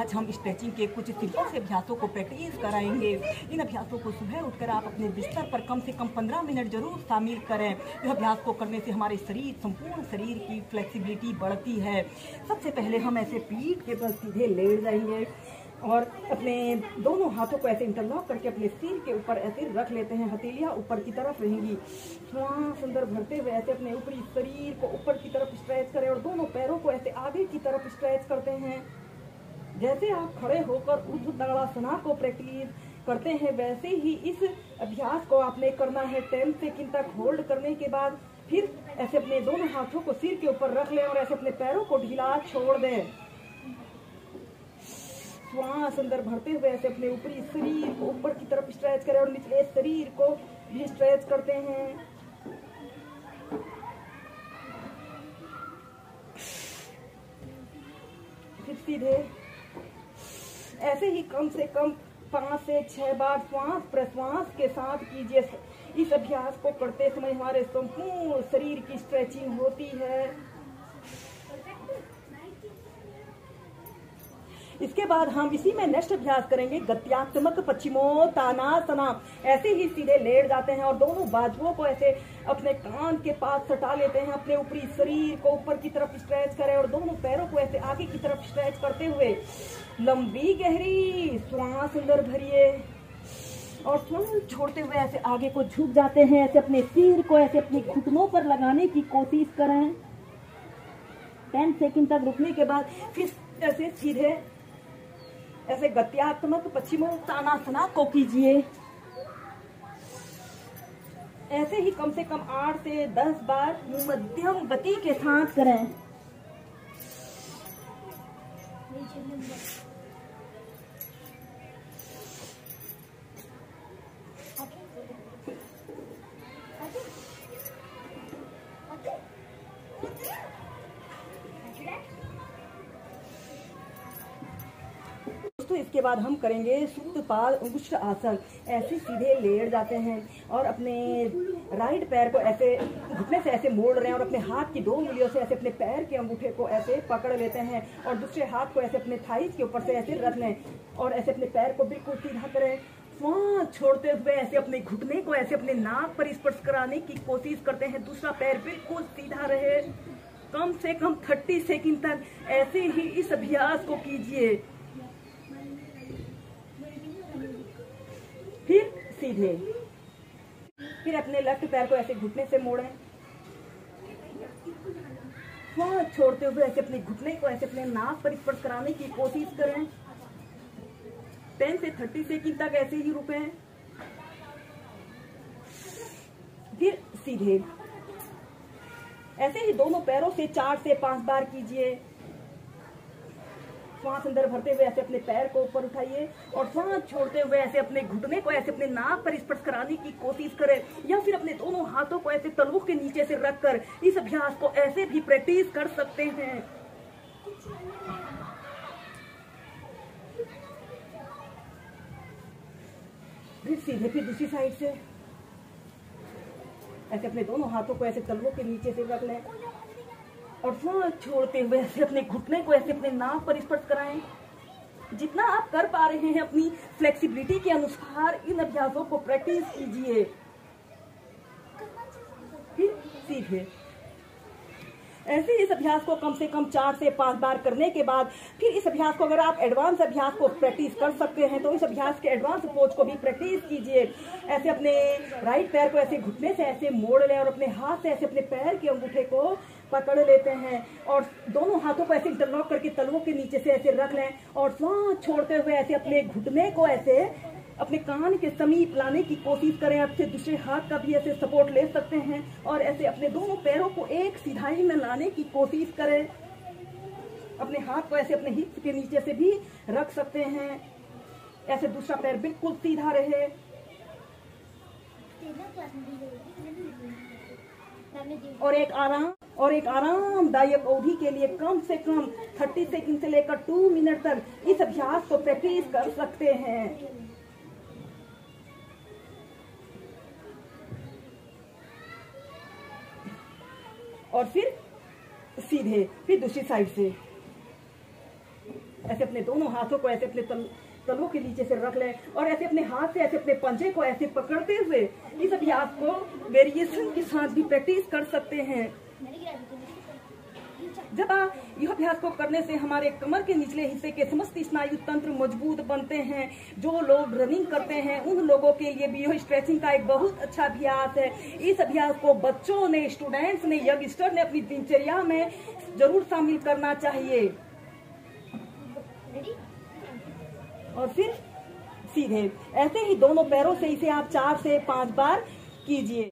आज हम स्ट्रेचिंग के कुछ सिंपल से अभ्यासों को प्रैक्टिस कराएंगे। इन अभ्यासों को सुबह उठकर आप अपने बिस्तर पर कम से कम 15 मिनट जरूर शामिल करें। इस अभ्यास को करने से हमारे संपूर्ण शरीर की फ्लेक्सिबिलिटी बढ़ती है। सबसे पहले हम ऐसे पीठ के बल सीधे लेट जाएंगे और अपने दोनों हाथों को ऐसे इंटरलॉक करके अपने सिर के ऊपर ऐसे रख लेते हैं। हथेलियां ऊपर की तरफ रहेंगी। श्वास अंदर भरते हुए ऐसे अपने ऊपरी शरीर को ऊपर की तरफ स्ट्रेच करें और दोनों पैरों को ऐसे आगे की तरफ स्ट्रेच करते हैं। जैसे आप खड़े होकर ऊर्ध्व ताड़ासना को प्रैक्टिस करते हैं वैसे ही इस अभ्यास को आपने करना है। 10 सेकंड तक होल्ड करने के बाद फिर ऐसे अपने दोनों हाथों को सिर के ऊपर रख लें और ऐसे अपने पैरों को ढीला छोड़ दें। श्वास अंदर भरते हुए ऐसे अपने ऊपरी शरीर को ऊपर की तरफ स्ट्रेच करें और निचले शरीर को भी स्ट्रेच करते हैं। फिर सीधे ऐसे ही कम से कम 5 से 6 बार श्वास प्रश्वास के साथ कीजिए। इस अभ्यास को करते समय हमारे संपूर्ण शरीर की स्ट्रेचिंग होती है। इसके बाद हम इसी में नेक्स्ट अभ्यास करेंगे गत्यात्मक पश्चिमोत्तानासना। ऐसे ही सीधे लेट जाते हैं और दोनों बाजुओं को ऐसे अपने कान के पास सटा लेते हैं। अपने ऊपरी शरीर को ऊपर की तरफ स्ट्रेच करें और दोनों पैरों को ऐसे आगे की तरफ स्ट्रेच करते हुए लंबी गहरी श्वास अंदर भरिए और श्वास छोड़ते हुए ऐसे आगे को झुक जाते हैं। ऐसे अपने सिर को ऐसे अपने घुटनों पर लगाने की कोशिश करें। 10 सेकंड तक रुकने के बाद फिर ऐसे सीधे ऐसे गत्यात्मक पश्चिमोत्तानासना को कीजिए। ऐसे ही कम से कम 8 से 10 बार मध्यम गति के साथ करें। तो इसके बाद हम करेंगे सुप्त पाद अंगुष्ठ आसन। ऐसे सीधे लेट जाते हैं और अपने राइट पैर को ऐसे घुटने से ऐसे मोड़ रहे हैं और अपने हाथ की 2 उंगलियों से ऐसे अपने पैर के अंगूठे को ऐसे पकड़ लेते हैं और दूसरे हाथ को ऐसे अपने थाइस के ऊपर से ऐसे रख लें और ऐसे अपने पैर को बिल्कुल सीधा करें। श्वास छोड़ते हुए ऐसे अपने घुटने को ऐसे अपने नाक पर स्पर्श कराने की कोशिश करते हैं। दूसरा पैर बिल्कुल सीधा रहे। कम से कम 30 सेकंड तक ऐसे ही इस अभ्यास को कीजिए। फिर सीधे फिर अपने लेफ्ट पैर को ऐसे घुटने से मोड़ें। श्वास छोड़ते हुए ऐसे अपने घुटने को ऐसे अपने नाक पर स्पर्श कराने की कोशिश करें। 10 से 30 सेकंड तक ऐसे ही रुकें। फिर सीधे ऐसे ही दोनों पैरों से 4 से 5 बार कीजिए। श्वास अंदर भरते हुए ऐसे अपने पैर को ऊपर उठाइए और श्वास छोड़ते हुए ऐसे अपने घुटने को ऐसे अपने नाक पर स्पर्श कराने की कोशिश करें या फिर अपने दोनों हाथों को ऐसे तलवों के नीचे से रखकर इस अभ्यास को ऐसे भी प्रैक्टिस कर सकते हैं। फिर सीधे फिर दूसरी साइड से ऐसे अपने दोनों हाथों को ऐसे तलवों के नीचे से रख लें और श्वास छोड़ते हुए ऐसे अपने घुटने को ऐसे अपने नाक पर स्पर्श कराएं। जितना आप कर पा रहे हैं अपनी फ्लेक्सिबिलिटी के अनुसार इन अभ्यासों को प्रैक्टिस कीजिए। फिर सीधे ऐसे इस अभ्यास को कम से कम 4 से 5 बार करने के बाद फिर इस अभ्यास को अगर आप एडवांस अभ्यास को प्रैक्टिस कर सकते हैं तो इस अभ्यास के एडवांस पोज को भी प्रैक्टिस कीजिए। ऐसे अपने राइट पैर को ऐसे घुटने से ऐसे मोड़ लें और अपने हाथ से ऐसे अपने पैर के अंगूठे को पकड़ लेते हैं और दोनों हाथों को ऐसे इंटरलॉक करके तलवों के नीचे से ऐसे रख लें और श्वास छोड़ते हुए ऐसे अपने घुटने को ऐसे अपने कान के समीप लाने की कोशिश करें। आपसे दूसरे हाथ का भी ऐसे सपोर्ट ले सकते हैं और ऐसे अपने दोनों पैरों को एक सीधाई में लाने की कोशिश करें। अपने हाथ को ऐसे अपने हिप्स के नीचे से भी रख सकते हैं। ऐसे दूसरा पैर बिल्कुल सीधा रहे। और एक आरामदायक अवधि के लिए कम से कम 30 सेकंड से लेकर 2 मिनट तक इस अभ्यास को प्रैक्टिस कर सकते हैं। और फिर सीधे फिर दूसरी साइड से ऐसे अपने दोनों हाथों को ऐसे अपने तलवों के नीचे से रख लें और ऐसे अपने हाथ से ऐसे अपने पंजे को ऐसे पकड़ते हुए इस अभ्यास को वेरिएशन के साथ भी प्रैक्टिस कर सकते हैं। जब यह अभ्यास को करने से हमारे कमर के निचले हिस्से के समस्त स्नायु तंत्र मजबूत बनते हैं। जो लोग रनिंग करते हैं उन लोगों के लिए भी यह स्ट्रेचिंग का एक बहुत अच्छा अभ्यास है। इस अभ्यास को बच्चों ने, स्टूडेंट्स ने, यंगस्टर ने अपनी दिनचर्या में जरूर शामिल करना चाहिए। और फिर सीधे ऐसे ही दोनों पैरों से इसे आप 4 से 5 बार कीजिए।